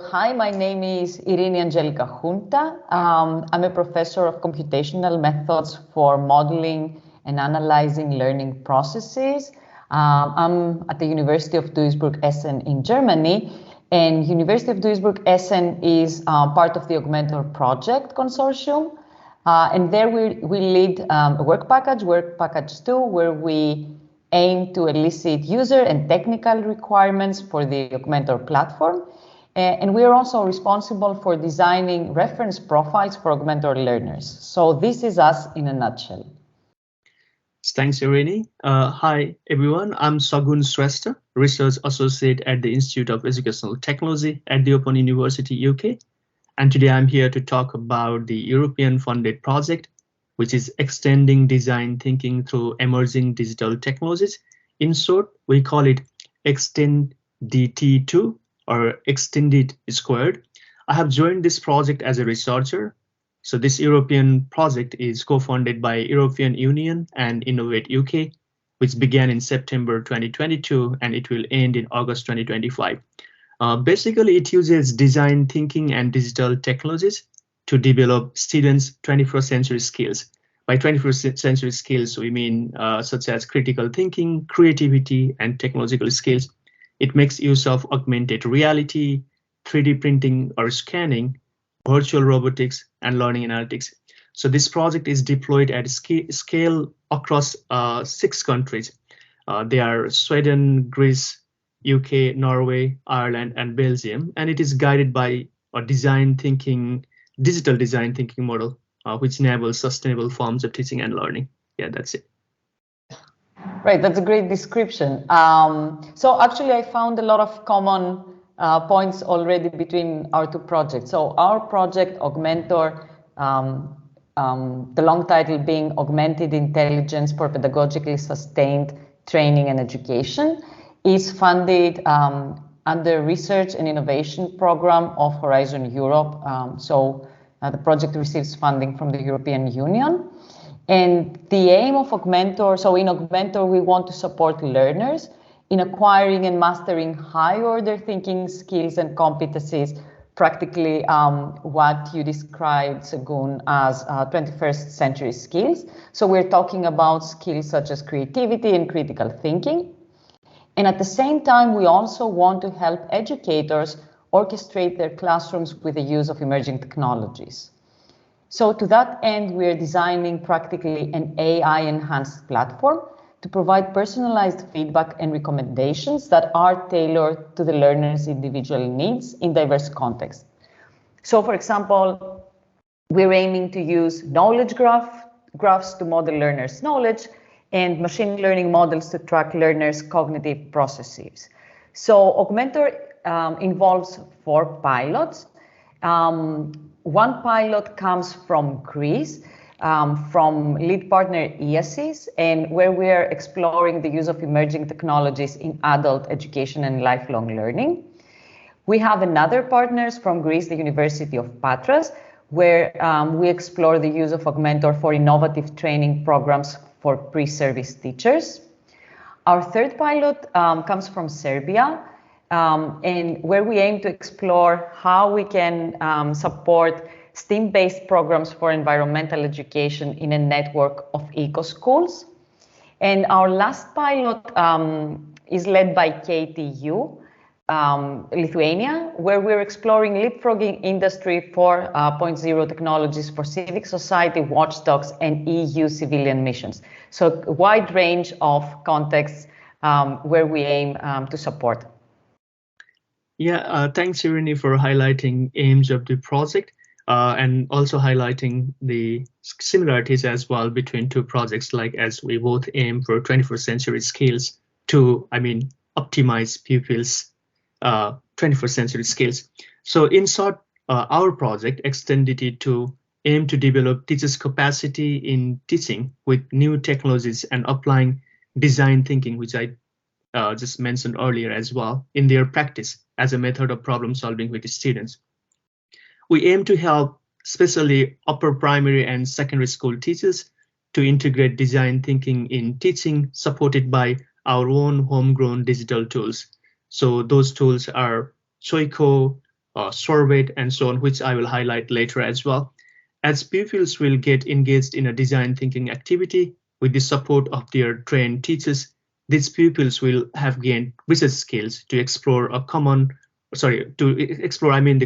hi, my name is Irini Angelica Junta. I'm a professor of computational methods for modeling and analyzing learning processes. I'm at the University of Duisburg-Essen in Germany, and University of Duisburg-Essen is part of the augMentor project consortium. And there we lead a work package 2, where we aim to elicit user and technical requirements for the augMentor platform. And we are also responsible for designing reference profiles for augMentor learners. So this is us in a nutshell. Thanks, Irini. Hi, everyone. I'm Sagun Shrestha, Research Associate at the Institute of Educational Technology at the Open University UK. And today I'm here to talk about the European-funded project, which is extending design thinking through emerging digital technologies. In short, we call it Extendt2 or Extend2. I have joined this project as a researcher. So this European project is co-funded by European Union and Innovate UK, which began in September 2022, and it will end in August 2025. Basically, it uses design thinking and digital technologies to develop students' 21st century skills. By 21st century skills, we mean such as critical thinking, creativity, and technological skills. It makes use of augmented reality, 3D printing or scanning, virtual robotics, and learning analytics. So this project is deployed at scale across 6 countries. They are Sweden, Greece, UK, Norway, Ireland, and Belgium, and it is guided by a digital design thinking model, which enables sustainable forms of teaching and learning. Yeah, that's it. Right, that's a great description. So actually, I found a lot of common points already between our 2 projects. So our project, augMentor, the long title being Augmented Intelligence for Pedagogically Sustained Training and Education, is funded under Research and Innovation Program of Horizon Europe. The project receives funding from the European Union. And the aim of augMentor, so in augMentor, we want to support learners in acquiring and mastering high-order thinking skills and competencies, practically what you described, Sagun, as 21st century skills. So we're talking about skills such as creativity and critical thinking. And at the same time, we also want to help educators orchestrate their classrooms with the use of emerging technologies. So to that end, we are designing practically an AI-enhanced platform to provide personalized feedback and recommendations that are tailored to the learner's individual needs in diverse contexts. So for example, we're aiming to use knowledge graphs to model learners' knowledge and machine learning models to track learners' cognitive processes. So augMentor involves 4 pilots. One pilot comes from Greece, from lead partner IASIS, and where we are exploring the use of emerging technologies in adult education and lifelong learning. We have another partners from Greece, the University of Patras, where we explore the use of augMentor for innovative training programs for pre-service teachers. Our 3rd pilot comes from Serbia, and where we aim to explore how we can support STEAM-based programs for environmental education in a network of eco-schools. And our last pilot is led by KTU, Lithuania, where we're exploring leapfrogging Industry 4.0 technologies for civic society watchdogs and EU civilian missions. So a wide range of contexts where we aim to support. Yeah, thanks, Irini, for highlighting aims of the project and also highlighting the similarities as well between 2 projects, like as we both aim for 21st century skills to, optimize pupils' 21st century skills. So in short, our project, Extend2, aim to develop teachers' capacity in teaching with new technologies and applying design thinking, which I just mentioned earlier as well, in their practice as a method of problem solving with the students. We aim to help especially upper primary and secondary school teachers to integrate design thinking in teaching, supported by our own homegrown digital tools. So those tools are Choico, surveyed, and so on, which I will highlight later as well. As pupils will get engaged in a design thinking activity with the support of their trained teachers, these pupils will have gained research skills to explore the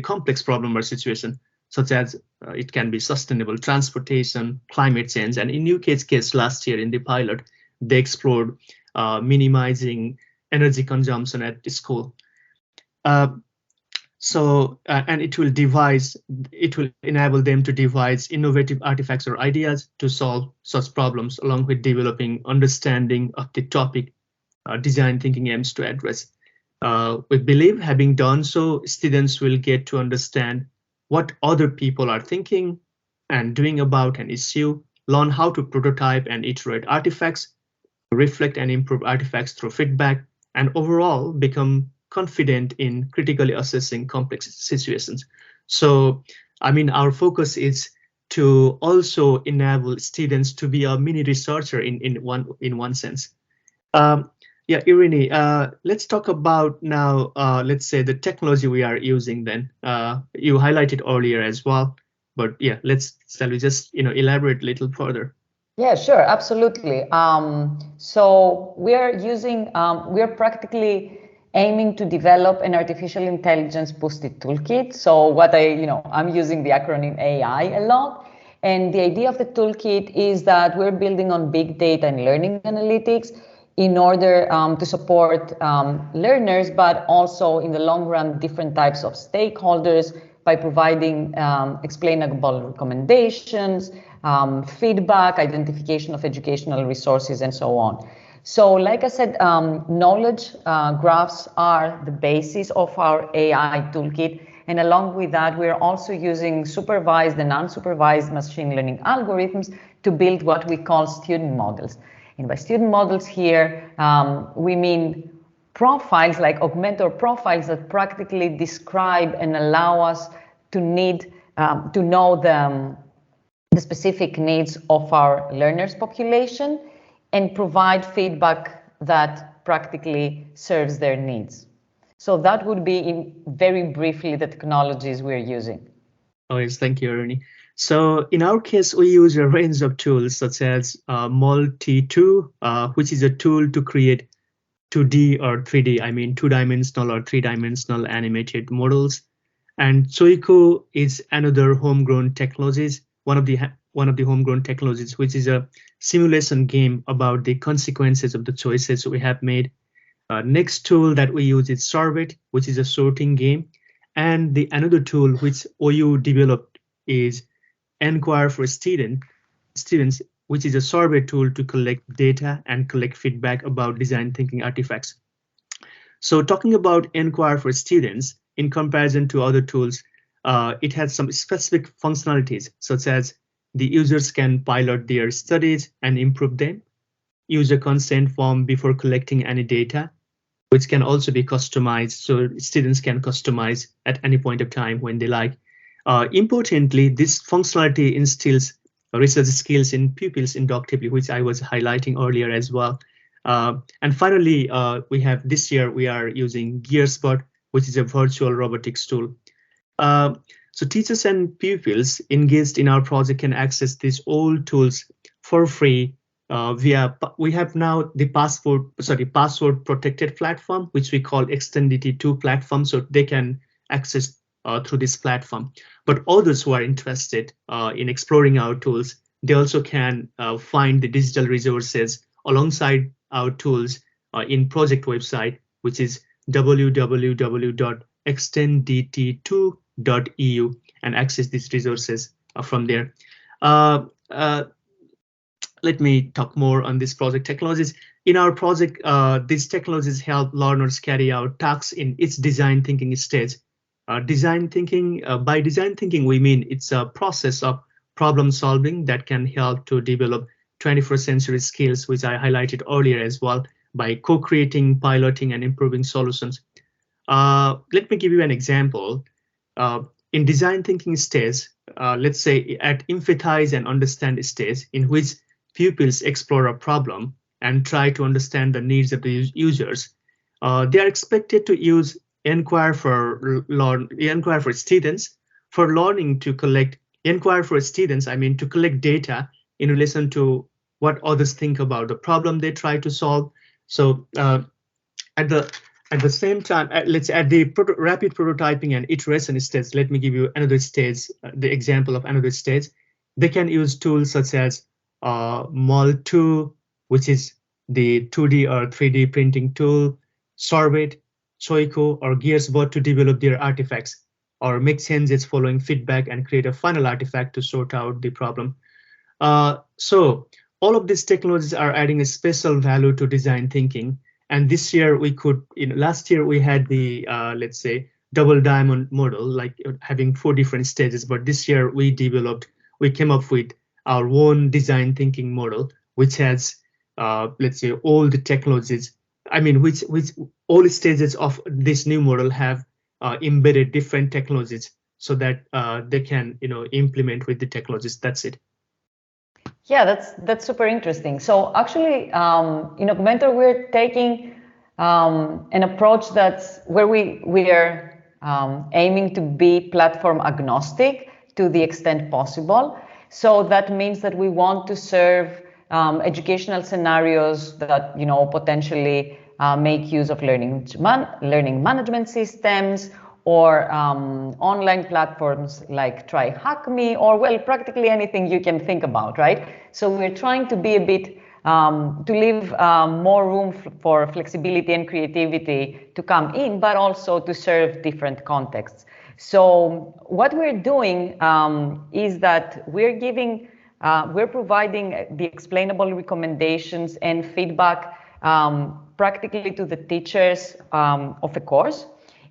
complex problem or situation, such as it can be sustainable transportation, climate change, and in UK's case last year in the pilot, they explored minimizing energy consumption at the school. And it will enable them to devise innovative artifacts or ideas to solve such problems, along with developing understanding of the topic design thinking aims to address. We believe, having done so, students will get to understand what other people are thinking and doing about an issue, learn how to prototype and iterate artifacts, reflect and improve artifacts through feedback, and overall become confident in critically assessing complex situations. So, I mean, our focus is to also enable students to be a mini researcher in one sense. Yeah, Irini, let's talk about now, let's say the technology we are using then. You highlighted earlier as well, but yeah, shall we just elaborate a little further? Yeah, sure, absolutely. So we are practically aiming to develop an artificial intelligence boosted toolkit. So I'm using the acronym AI a lot. And the idea of the toolkit is that we're building on big data and learning analytics in order to support learners, but also in the long run, different types of stakeholders by providing explainable recommendations, feedback, identification of educational resources, and so on. So like I said, knowledge graphs are the basis of our AI toolkit. And along with that, we're also using supervised and unsupervised machine learning algorithms to build what we call student models. And by student models here, we mean profiles like augMentor profiles that practically describe and allow us to know the specific needs of our learners population and provide feedback that practically serves their needs. So that would be very briefly the technologies we're using. Oh yes, thank you, Ernie. So in our case, we use a range of tools such as Multi2, which is a tool to create 2D or 3D, I mean two-dimensional or three-dimensional animated models. And Soiko is another homegrown technologies, one of the homegrown technologies, which is a simulation game about the consequences of the choices we have made. Next tool that we use is Sorbet, which is a sorting game. And the another tool which OU developed is Enquire for students, which is a survey tool to collect data and collect feedback about design thinking artifacts. So talking about Enquire for students, in comparison to other tools, it has some specific functionalities, such as the users can pilot their studies and improve them, use a consent form before collecting any data, which can also be customized, so students can customize at any point of time when they like. Importantly, this functionality instills research skills in pupils inductively, which I was highlighting earlier as well. And finally, this year we are using GearSpot, which is a virtual robotics tool. So teachers and pupils engaged in our project can access these old tools for free we have now the password protected platform, which we call Extendt2 platform, so they can access through this platform. But others who are interested in exploring our tools, they also can find the digital resources alongside our tools in project website, which is www.extendt2.eu, and access these resources from there. Let me talk more on this project technologies. In our project, these technologies help learners carry out tasks in its design thinking stage. By design thinking, we mean it's a process of problem solving that can help to develop 21st century skills, which I highlighted earlier as well, by co-creating, piloting, and improving solutions. Let me give you an example. In design thinking stage, let's say at empathize and understand stage, in which pupils explore a problem and try to understand the needs of the users, they are expected to use inquire for students for learning to inquire for students, I mean, to collect data in relation to what others think about the problem they try to solve. So at the same time, at the rapid prototyping and iteration stage, let me give you another stage, the example of another stage. They can use tools such as Mol2, which is the 2D or 3D printing tool, Sorbet, Choico, or Gearsbot to develop their artifacts, or make changes following feedback and create a final artifact to sort out the problem. So all of these technologies are adding a special value to design thinking. And this year last year we had the, let's say, double diamond model, like having 4 different stages. But this year we came up with our own design thinking model, which has, let's say, all the technologies. I mean, which all stages of this new model have embedded different technologies so that they can, implement with the technologies. That's it. Yeah, that's super interesting. So actually, in augMentor, we're taking an approach that's where we are aiming to be platform agnostic to the extent possible. So that means that we want to serve educational scenarios that potentially make use of learning management systems, or online platforms like Try Hack Me, or practically anything you can think about, right? So we're trying to be a bit, to leave more room for flexibility and creativity to come in, but also to serve different contexts. So what we're doing is that we're providing the explainable recommendations and feedback practically to the teachers of a course.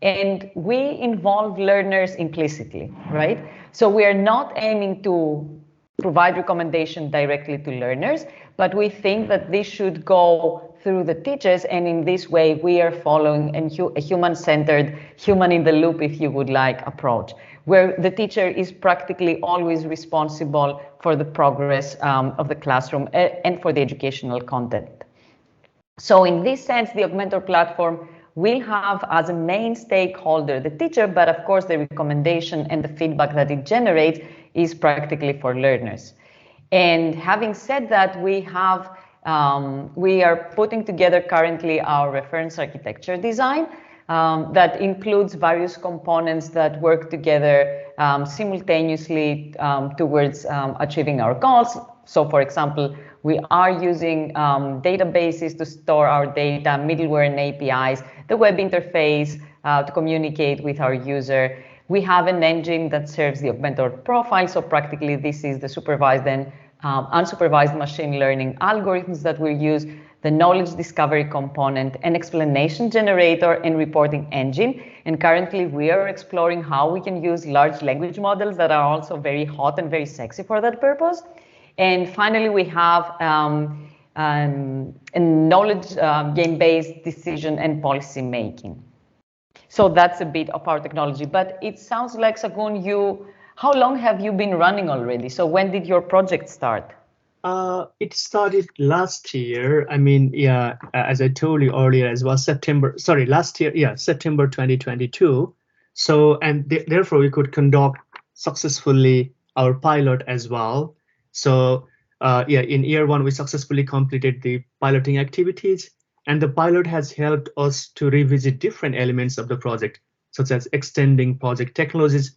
And we involve learners implicitly, right? So we are not aiming to provide recommendation directly to learners, but we think that this should go through the teachers. And in this way, we are following a human-centered, human-in-the-loop, if you would like, approach, where the teacher is practically always responsible for the progress of the classroom and for the educational content. So in this sense, the augMentor platform will have as a main stakeholder the teacher, but of course the recommendation and the feedback that it generates is practically for learners. And having said that, we are putting together currently our reference architecture design that includes various components that work together simultaneously towards achieving our goals. So for example, we are using databases to store our data, middleware and APIs, the web interface to communicate with our user. We have an engine that serves the augMentor profile. So practically this is the supervised and unsupervised machine learning algorithms that we use, the knowledge discovery component, an explanation generator and reporting engine. And currently we are exploring how we can use large language models that are also very hot and very sexy for that purpose. And finally, we have a knowledge game-based decision and policy making. So that's a bit of our technology. But it sounds like, Sagun, how long have you been running already? So when did your project start? It started last year. I mean, yeah, as I told you earlier as well, September 2022. So, and therefore we could conduct successfully our pilot as well. So in year 1, we successfully completed the piloting activities, and the pilot has helped us to revisit different elements of the project, such as extending project technologies.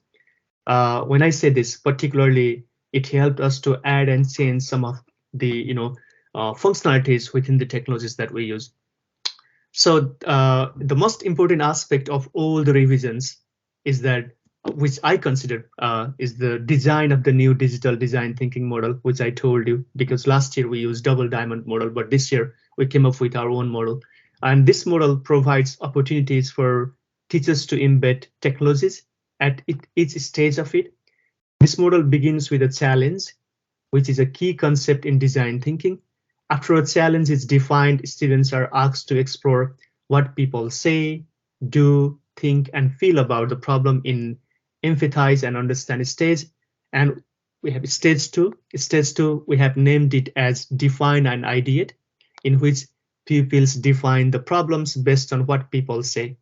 When I say this, particularly, it helped us to add and change some of the functionalities within the technologies that we use. So the most important aspect of all the revisions is that, which I consider is the design of the new digital design thinking model, which I told you, because last year we used double diamond model, but this year we came up with our own model. And this model provides opportunities for teachers to embed technologies at each stage of it. This model begins with a challenge, which is a key concept in design thinking. After a challenge is defined, students are asked to explore what people say, do, think, and feel about the problem in empathize and understand stage. And we have stage 2. Stage 2, we have named it as define and ideate, in which pupils define the problems based on what people say.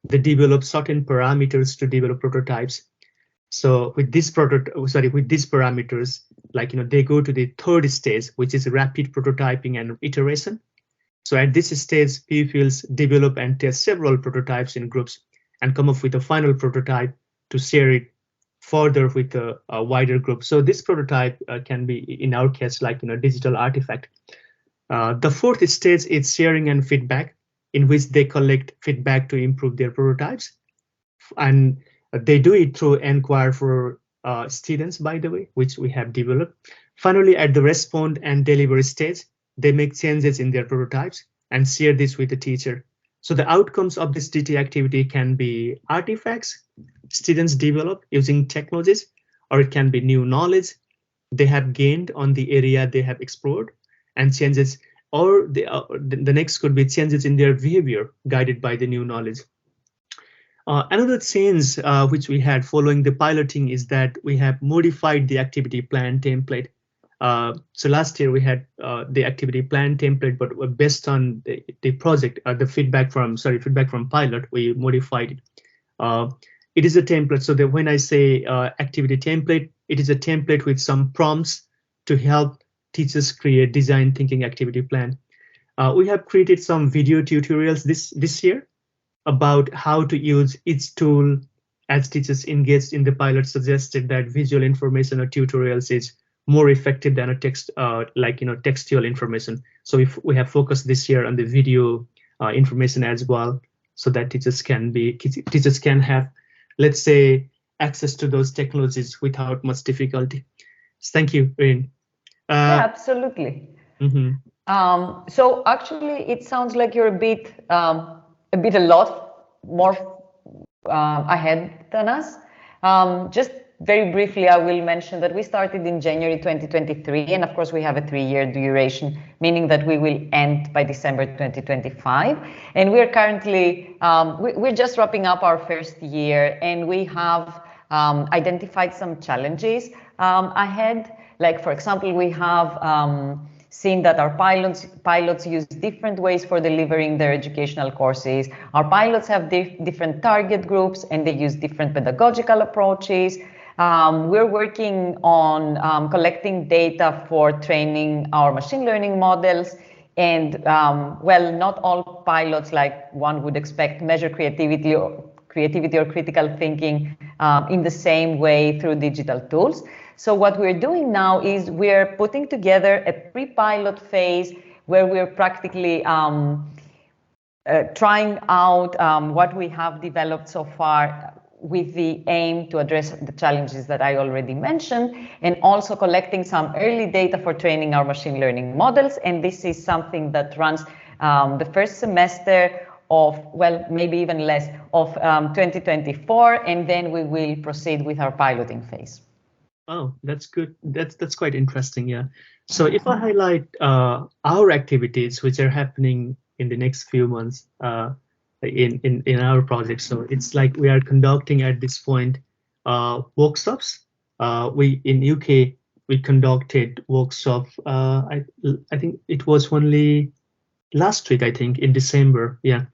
they develop certain parameters to develop prototypes. So with this with these parameters, like, they go to the third stage, which is rapid prototyping and iteration. So at this stage, pupils develop and test several prototypes in groups and come up with a final prototype to share it further with a wider group. So this prototype can be, in our case, like, digital artifact. The fourth stage is sharing and feedback, in which they collect feedback to improve their prototypes. And they do it through Enquire for students, by the way, which we have developed. Finally, at the respond and deliver stage, they make changes in their prototypes and share this with the teacher. So the outcomes of this DT activity can be artifacts students develop using technologies, or it can be new knowledge they have gained on the area they have explored, and changes, or the next could be changes in their behavior guided by the new knowledge. Another change which we had following the piloting is that we have modified the activity plan template. So last year we had the activity plan template, but based on the project, the feedback from pilot, we modified it. It is a template, so that when I say activity template, it is a template with some prompts to help teachers create design thinking activity plan. We have created some video tutorials this year about how to use each tool. As teachers engaged in the pilot suggested that visual information or tutorials is more effective than a text, textual information. So if we have focused this year on the video information as well, so that teachers can have, let's say, access to those technologies without much difficulty. Thank you, Rin. Yeah, absolutely. So actually, it sounds like you're a lot more ahead than us. Just very briefly, I will mention that we started in January 2023, and of course we have a 3-year duration, meaning that we will end by December 2025. And we are currently, we're just wrapping up our first year, and we have identified some challenges ahead. Like, for example, we have seen that our pilots use different ways for delivering their educational courses. Our pilots have different target groups, and they use different pedagogical approaches. We're working on collecting data for training our machine learning models. And well, not all pilots, like one would expect, measure creativity or critical thinking in the same way through digital tools. So what we're doing now is we're putting together a pre-pilot phase where we're practically trying out what we have developed so far, with the aim to address the challenges that I already mentioned, and also collecting some early data for training our machine learning models. And this is something that runs the first semester of, well, maybe even less, of 2024, and then we will proceed with our piloting phase. Oh, that's good. That's quite interesting, yeah. So if I highlight our activities which are happening in the next few months in our project, so it's like we are conducting at this point workshops. We in UK we conducted workshop. I think it was only last week, I think in December. Yeah.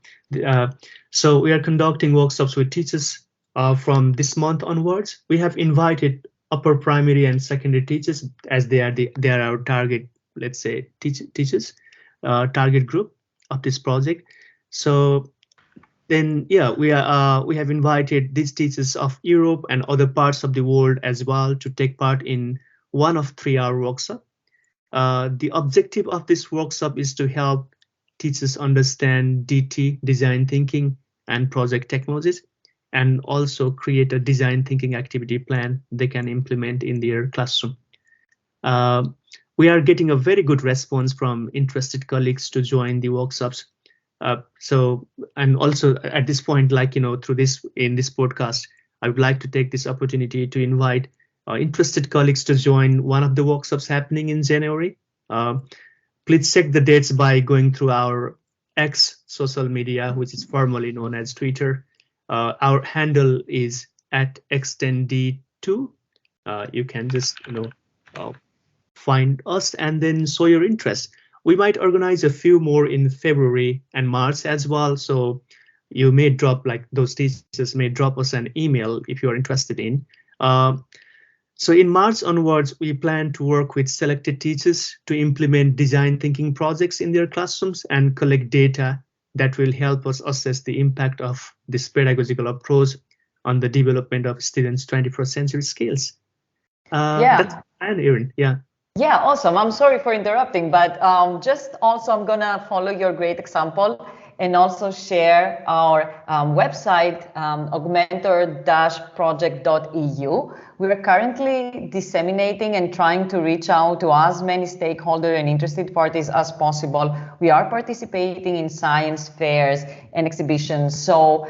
So we are conducting workshops with teachers from this month onwards. We have invited upper primary and secondary teachers, as they are our target, let's say, teachers target group of this project. So then, yeah, we have invited these teachers of Europe and other parts of the world as well to take part in one of 3-hour workshop. The objective of this workshop is to help teachers understand DT, design thinking, and project technologies, and also create a design thinking activity plan they can implement in their classroom. We are getting a very good response from interested colleagues to join the workshops. So, and also at this point, like, through this, in this podcast, I would like to take this opportunity to invite interested colleagues to join one of the workshops happening in January. Please check the dates by going through our X social media, which is formerly known as Twitter. Our handle is at Extendt2. You can just find us and then show your interest. We might organize a few more in February and March as well. So you may drop, like those teachers may drop us an email if you are interested in. So in March onwards, we plan to work with selected teachers to implement design thinking projects in their classrooms and collect data that will help us assess the impact of this pedagogical approach on the development of students' 21st century skills. That's fine, Erin. Yeah. Yeah, awesome. I'm sorry for interrupting, but just also I'm gonna follow your great example and also share our website, augmentor-project.eu. We are currently disseminating and trying to reach out to as many stakeholders and interested parties as possible. We are participating in science fairs and exhibitions, so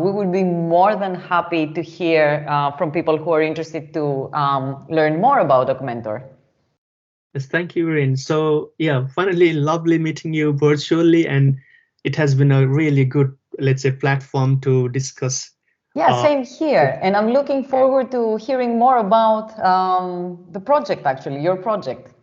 we would be more than happy to hear from people who are interested to learn more about augMentor. Yes, thank you, Erin. So yeah, finally, lovely meeting you virtually, and it has been a really good, let's say, platform to discuss. Yeah, same here. And I'm looking forward to hearing more about the project, actually, your project.